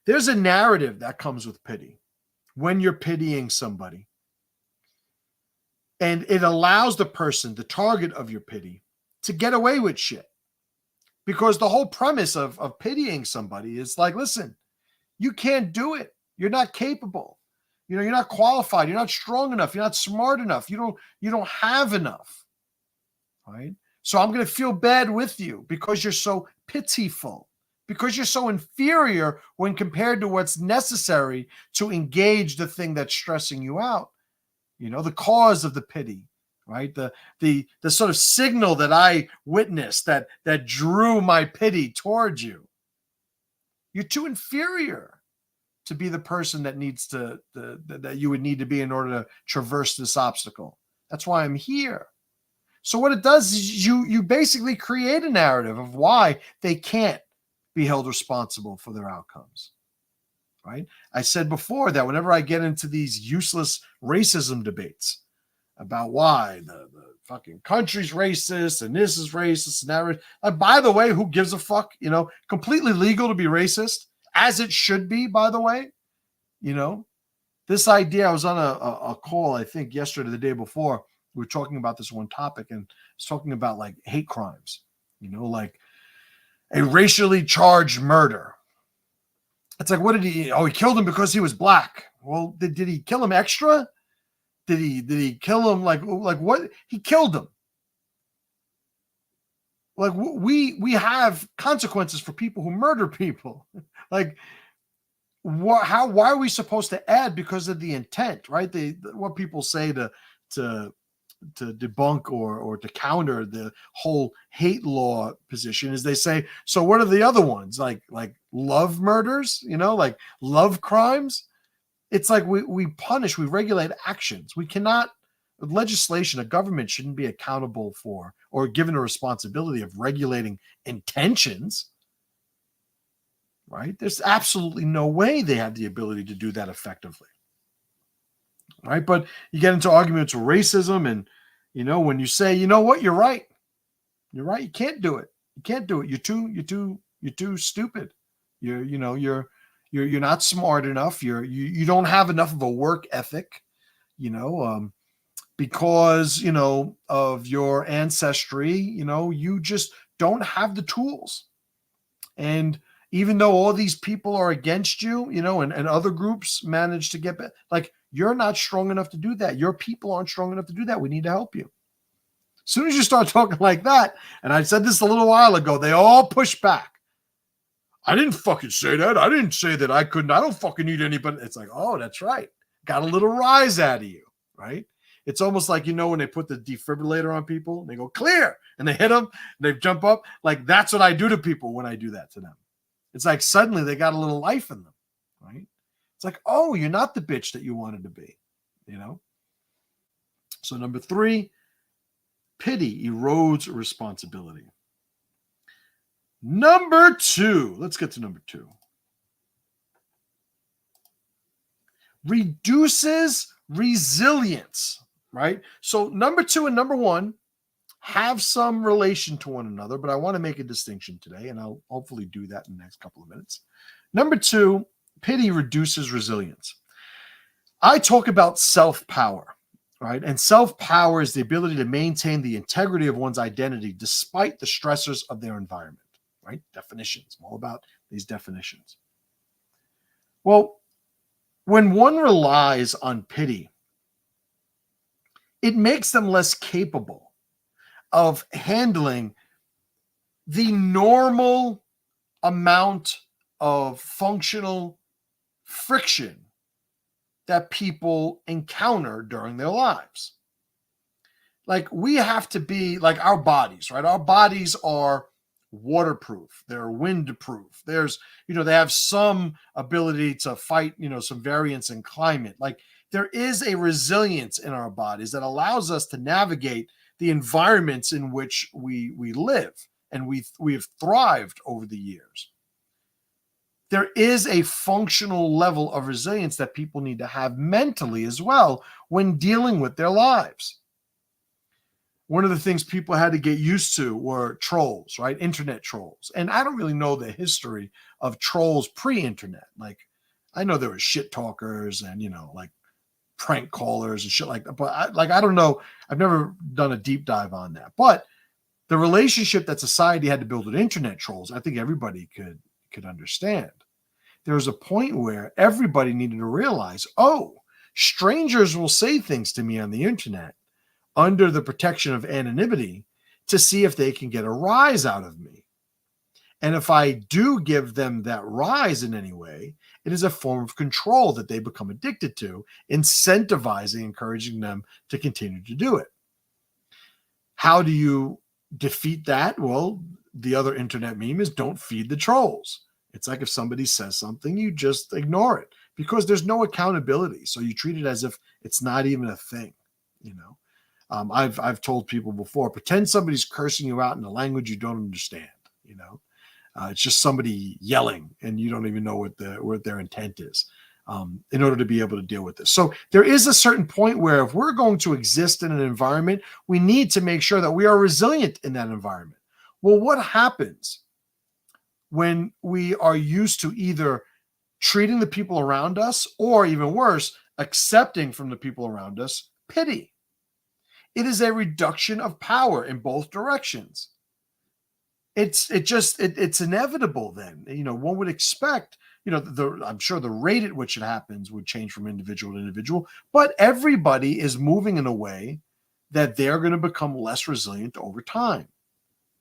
There's a narrative that comes with pity when you're pitying somebody, and it allows the person, the target of your pity, to get away with shit. Because the whole premise of pitying somebody is like, listen, you can't do it. You're not capable. You're not qualified. You're not strong enough. You're not smart enough. You don't have enough. Right? So I'm going to feel bad with you because you're so pitiful, because you're so inferior when compared to what's necessary to engage the thing that's stressing you out. The cause of the pity, right? The sort of signal that I witnessed that drew my pity towards you. You're too inferior to be the person that that you would need to be in order to traverse this obstacle. That's why I'm here. So what it does is you basically create a narrative of why they can't be held responsible for their outcomes. Right? I said before that whenever I get into these useless racism debates about why the fucking country's racist and this is racist and that, by the way, who gives a fuck? Completely legal to be racist, as it should be, by the way. This idea, I was on a call, I think yesterday, the day before, we were talking about this one topic, and it's talking about like hate crimes, like a racially charged murder. It's like, what did he killed him because he was black. Well, did he kill him extra? Did he kill him like what? He killed him. Like we have consequences for people who murder people. Like why are we supposed to add because of the intent, right? What people say to debunk or to counter the whole hate law position is they say, so what are the other ones? Like love murders, like love crimes? It's like we regulate actions. We cannot, legislation, a government shouldn't be accountable for or given a responsibility of regulating intentions, right? There's absolutely no way they have the ability to do that effectively, right? But you get into arguments with racism, and when you say, what, you're right, you can't do it, you're too stupid, you're not smart enough, you don't have enough of a work ethic, because of your ancestry, you just don't have the tools. And even though all these people are against you, and other groups manage to get, like, you're not strong enough to do that. Your people aren't strong enough to do that. We need to help you. As soon as you start talking like that, and I said this a little while ago, they all push back. I didn't fucking say that. I didn't say that I couldn't. I don't fucking need anybody. It's like, oh, that's right. Got a little rise out of you, right? It's almost like, when they put the defibrillator on people, and they go, clear, and they hit them, and they jump up. Like, that's what I do to people when I do that to them. It's like suddenly they got a little life in them, right? It's like, oh, you're not the bitch that you wanted to be, So number 3, pity erodes responsibility. Number 2, let's get to number 2. Reduces resilience, right? So number 2 and number 1 have some relation to one another, but I want to make a distinction today, and I'll hopefully do that in the next couple of minutes. Number 2, pity reduces resilience. I talk about self-power, right? And self-power is the ability to maintain the integrity of one's identity despite the stressors of their environment, right? Definitions. I'm all about these definitions. Well, when one relies on pity, it makes them less capable of handling the normal amount of functional friction that people encounter during their lives. Like, we have to be like our bodies, right? Our bodies are waterproof, they're windproof. There's, they have some ability to fight, some variance in climate. Like, there is a resilience in our bodies that allows us to navigate the environments in which we live, and we have thrived over the years. There is a functional level of resilience that people need to have mentally as well when dealing with their lives. One of the things people had to get used to were trolls, right? Internet trolls. And I don't really know the history of trolls pre-internet. Like, I know there were shit talkers and, like prank callers and shit like that. But I don't know. I've never done a deep dive on that. But the relationship that society had to build with internet trolls, I think everybody could understand. There was a point where everybody needed to realize, oh, strangers will say things to me on the internet under the protection of anonymity to see if they can get a rise out of me. And if I do give them that rise in any way, it is a form of control that they become addicted to, incentivizing, encouraging them to continue to do it. How do you defeat that? Well, the other internet meme is don't feed the trolls. It's like if somebody says something, you just ignore it because there's no accountability. So you treat it as if it's not even a thing, I've told people before, pretend somebody's cursing you out in a language you don't understand, it's just somebody yelling and you don't even know what their intent is, in order to be able to deal with this. So there is a certain point where if we're going to exist in an environment, we need to make sure that we are resilient in that environment. Well, what happens when we are used to either treating the people around us or, even worse, accepting from the people around us pity? It is a reduction of power in both directions. It's inevitable then. One would expect, I'm sure the rate at which it happens would change from individual to individual, but everybody is moving in a way that they're going to become less resilient over time.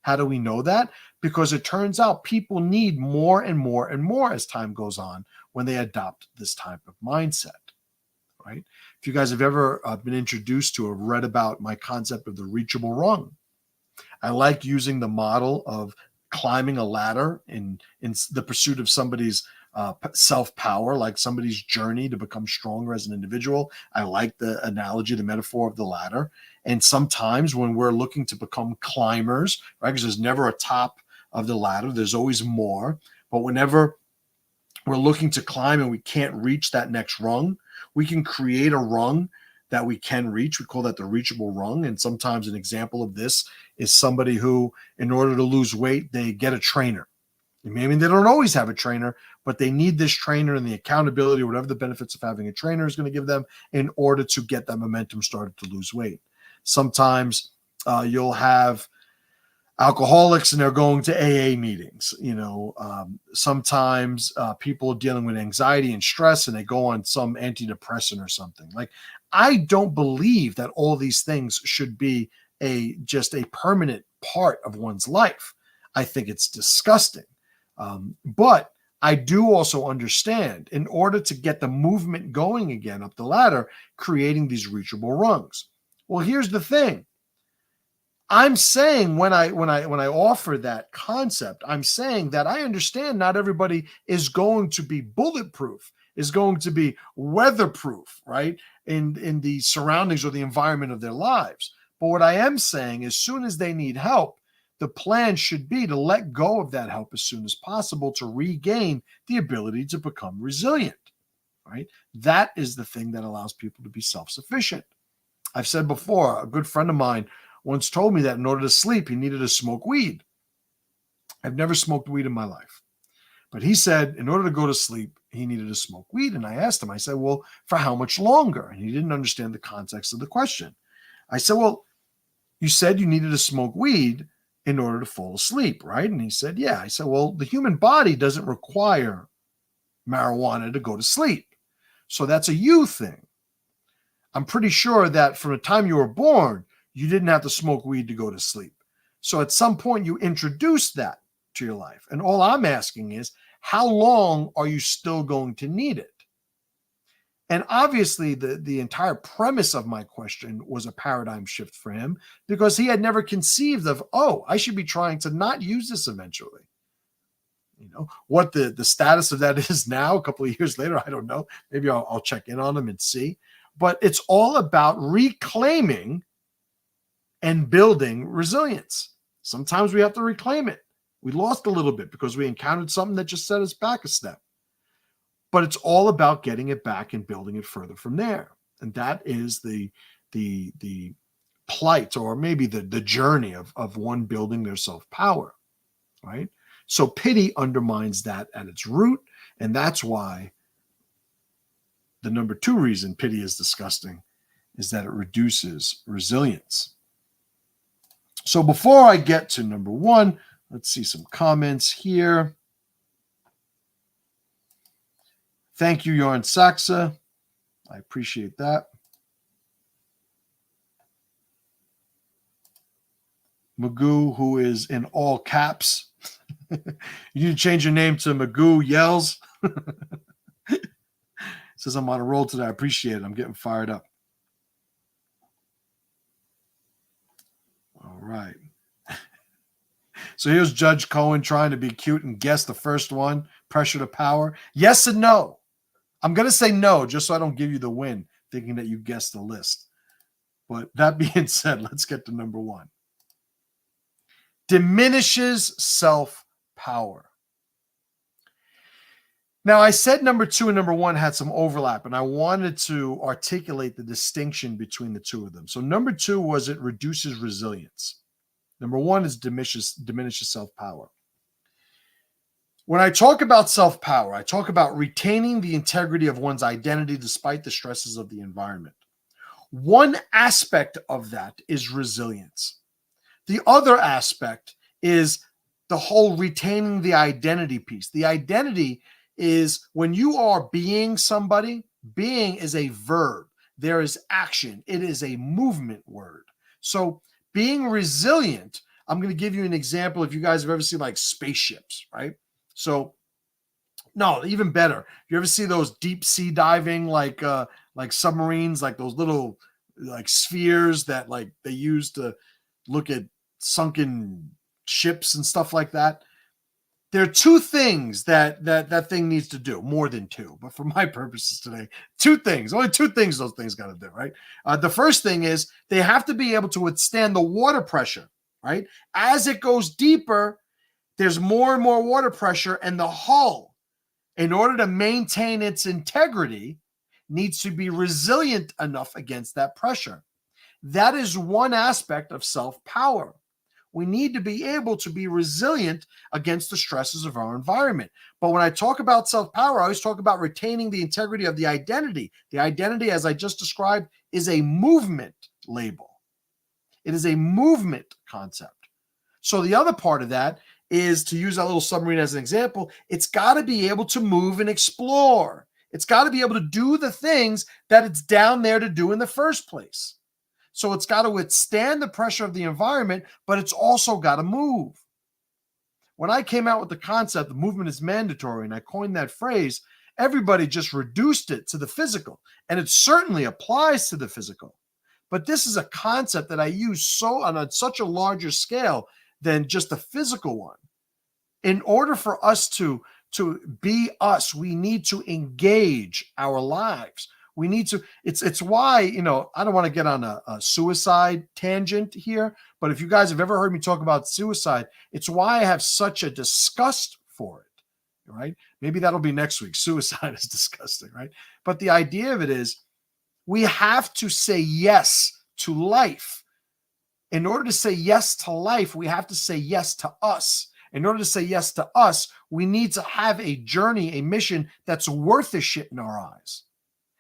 How do we know that? Because it turns out people need more and more and more as time goes on when they adopt this type of mindset, right? If you guys have ever been introduced to or read about my concept of the reachable rung, I like using the model of climbing a ladder in the pursuit of somebody's self-power, like somebody's journey to become stronger as an individual. I like the analogy, the metaphor of the ladder. And sometimes when we're looking to become climbers, right, because there's never a top of the ladder, there's always more. But whenever we're looking to climb and we can't reach that next rung, we can create a rung that we can reach. We call that the reachable rung. And sometimes an example of this is somebody who, in order to lose weight, they get a trainer. Maybe they don't always have a trainer, but they need this trainer and the accountability or whatever the benefits of having a trainer is going to give them in order to get that momentum started to lose weight. Sometimes you'll have alcoholics and they're going to AA meetings. Sometimes people are dealing with anxiety and stress and they go on some antidepressant or something. Like, I don't believe that all these things should be just a permanent part of one's life. I think it's disgusting. But I do also understand, in order to get the movement going again up the ladder, creating these reachable rungs. Well, here's the thing. I'm saying when I offer that concept, I'm saying that I understand not everybody is going to be bulletproof, is going to be weatherproof, right, in the surroundings or the environment of their lives. But what I am saying, as soon as they need help, the plan should be to let go of that help as soon as possible to regain the ability to become resilient, right? That is the thing that allows people to be self-sufficient. I've said before, a good friend of mine once told me that in order to sleep, he needed to smoke weed. I've never smoked weed in my life. But he said in order to go to sleep, he needed to smoke weed. And I asked him, I said, well, for how much longer? And he didn't understand the context of the question. I said, well, you said you needed to smoke weed in order to fall asleep, right? And he said, yeah. I said, well, the human body doesn't require marijuana to go to sleep. So that's a you thing. I'm pretty sure that from the time you were born, you didn't have to smoke weed to go to sleep. So at some point you introduced that to your life. And all I'm asking is, how long are you still going to need it? And obviously the entire premise of my question was a paradigm shift for him, because he had never conceived of, oh, I should be trying to not use this eventually. What the status of that is now, a couple of years later, I don't know. Maybe I'll check in on him and see. But it's all about reclaiming and building resilience. Sometimes we have to reclaim it. We lost a little bit because we encountered something that just set us back a step. But it's all about getting it back and building it further from there. And that is the plight, or maybe the journey of one building their self-power, right? So pity undermines that at its root. And that's why the number 2 reason pity is disgusting is that it reduces resilience. So before I get to number 1, let's see some comments here. Thank you, Yarn Saxa. I appreciate that. Magoo, who is in all caps. You need to change your name to Magoo Yells. Says I'm on a roll today. I appreciate it. I'm getting fired up. All right. So here's Judge Cohen trying to be cute and guess the first one, pressure to power. Yes and no. I'm going to say no, just so I don't give you the win, thinking that you guessed the list. But that being said, let's get to number 1. Diminishes self-power. Now, I said number 2 and number 1 had some overlap, and I wanted to articulate the distinction between the two of them. So number 2 was it reduces resilience. Number 1 is diminishes self-power. When I talk about self-power, I talk about retaining the integrity of one's identity despite the stresses of the environment. One aspect of that is resilience. The other aspect is the whole retaining the identity piece. The identity is when you are being somebody. Being is a verb. There is action. It is a movement word. So being resilient, I'm going to give you an example. If you guys have ever seen like spaceships, right? So No, even better. You ever see those deep sea diving like submarines, like those little like spheres that like they use to look at sunken ships and stuff like that? There are two things that thing needs to do, more than two, but for my purposes today, two things. Only two things those things got to do, right? The first thing is they have to be able to withstand the water pressure, right? As it goes deeper, there's more and more water pressure, and the hull, in order to maintain its integrity, needs to be resilient enough against that pressure. That is one aspect of self-power. We need to be able to be resilient against the stresses of our environment. But when I talk about self-power, I always talk about retaining the integrity of the identity. The identity, as I just described, is a movement label. It is a movement concept. So the other part of that is, to use that little submarine as an example, it's got to be able to move and explore. It's got to be able to do the things that it's down there to do in the first place. So it's got to withstand the pressure of the environment, but it's also got to move. When I came out with the concept, the movement is mandatory, and I coined that phrase, everybody just reduced it to the physical, and it certainly applies to the physical. But this is a concept that I use on such a larger scale than just the physical one. In order for us to be us, we need to engage our lives. We need to, it's why, I don't want to get on a suicide tangent here, but if you guys have ever heard me talk about suicide, it's why I have such a disgust for it, right? Maybe that'll be next week. Suicide is disgusting, right? But the idea of it is we have to say yes to life. In order to say yes to life, we have to say yes to us. In order to say yes to us, we need to have a journey, a mission that's worth the shit in our eyes.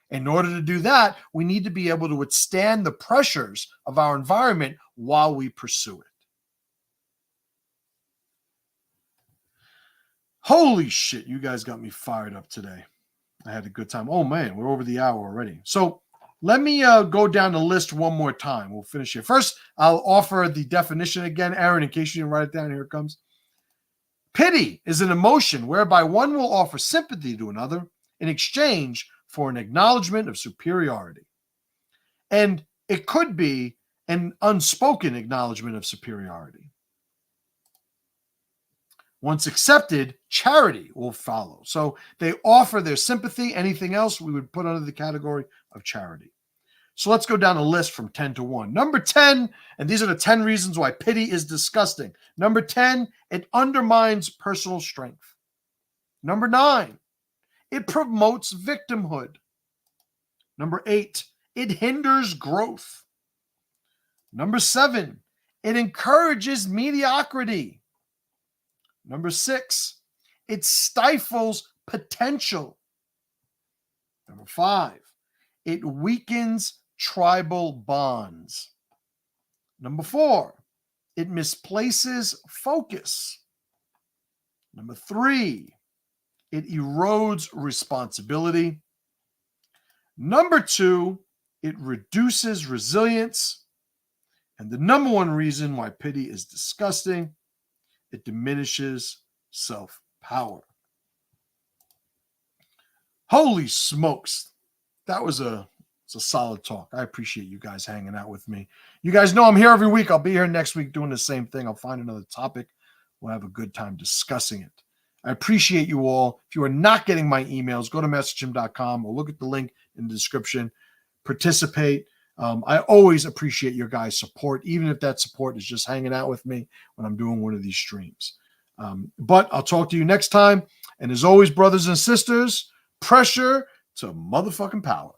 In order to do that, we need to be able to withstand the pressures of our environment while we pursue it. Holy shit, you guys got me fired up today. I had a good time. Oh man, we're over the hour already. So let me go down the list one more time. We'll finish here. First, I'll offer the definition again. Aaron, in case you didn't write it down, here it comes. Pity is an emotion whereby one will offer sympathy to another in exchange for an acknowledgement of superiority. And it could be an unspoken acknowledgement of superiority. Once accepted, charity will follow. So they offer their sympathy. Anything else we would put under the category of charity. So let's go down a list from 10 to 1. Number 10, and these are the 10 reasons why pity is disgusting. Number 10, it undermines personal strength. Number 9, it promotes victimhood. Number 8, it hinders growth. Number 7, it encourages mediocrity. Number 6, it stifles potential. Number 5, it weakens tribal bonds. Number 4, it misplaces focus. Number 3, it erodes responsibility. Number 2, it reduces resilience. And the number one reason why pity is disgusting, it diminishes self-power. Holy smokes. That was it's a solid talk. I appreciate you guys hanging out with me. You guys know I'm here every week. I'll be here next week doing the same thing. I'll find another topic. We'll have a good time discussing it. I appreciate you all. If you are not getting my emails, go to messagehim.com or look at the link in the description. Participate. I always appreciate your guys' support, even if that support is just hanging out with me when I'm doing one of these streams. But I'll talk to you next time. And as always, brothers and sisters, pressure to motherfucking power.